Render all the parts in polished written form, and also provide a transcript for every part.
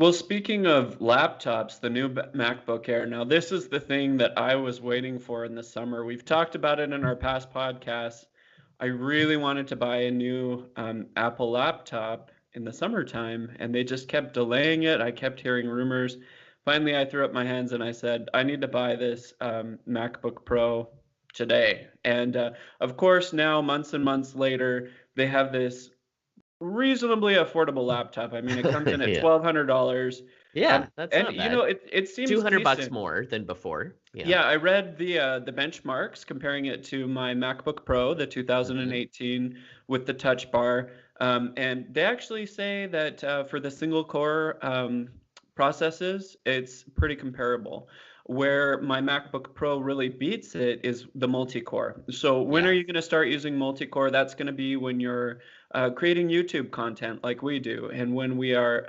Well, speaking of laptops, the new MacBook Air. Now, this is the thing that I was waiting for in the summer. We've talked about it in our past podcasts. I really wanted to buy a new Apple laptop in the summertime, and they just kept delaying it. I kept hearing rumors. Finally, I threw up my hands and I said, I need to buy this MacBook Pro today. And of course, now, months and months later, they have this reasonably affordable laptop. I mean, it comes in at Yeah. $1,200. Yeah, that's And not bad. it seems 200 bucks decent. more than before. Yeah. Yeah, I read the benchmarks comparing it to my MacBook Pro, the Hmm. 2018 with the Touch Bar, and they actually say that for the single core processes, it's pretty comparable. Where my MacBook Pro really beats it is the multi-core. So when are Yeah. you going to start using multi-core? That's going to be when you're creating YouTube content like we do, and when we are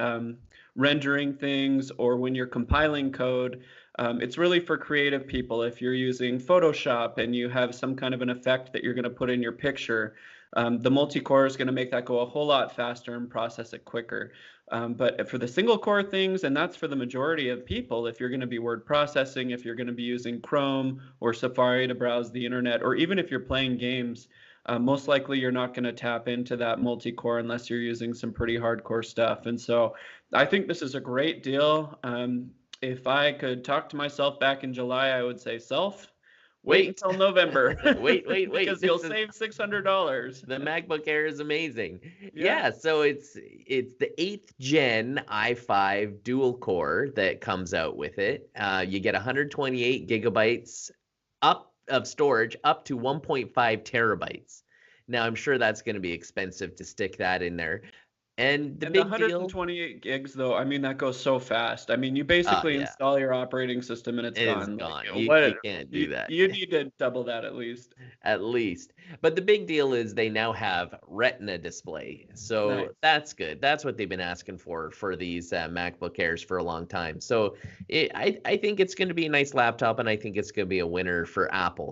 rendering things, or when you're compiling code. It's really for creative people. If you're using Photoshop and you have some kind of an effect that you're going to put in your picture, the multi-core is going to make that go a whole lot faster and process it quicker. But for the single core things, and that's for the majority of people, if you're going to be word processing, if you're going to be using Chrome or Safari to browse the internet, or even if you're playing games, most likely you're not going to tap into that multi-core unless you're using some pretty hardcore stuff. And so I think this is a great deal. If I could talk to myself back in July, I would say, self, wait Wait. until November Wait. because you'll save $600. The MacBook Air is amazing. Yeah, Yeah, so it's the 8th gen i5 dual core that comes out with it. You get 128 gigabytes up of storage up to 1.5 terabytes. Now I'm sure that's going to be expensive to stick that in there. And the and the big deal, 128 gigs, though, I mean, that goes so fast. I mean, you basically yeah, install your operating system and it's it is gone. Like, gone. You what can't do that. you need to double that at least. At least. But the big deal is they now have Retina Display. So Nice. that's good. That's what they've been asking for these MacBook Airs for a long time. So I think it's going to be a nice laptop, and I think it's going to be a winner for Apple.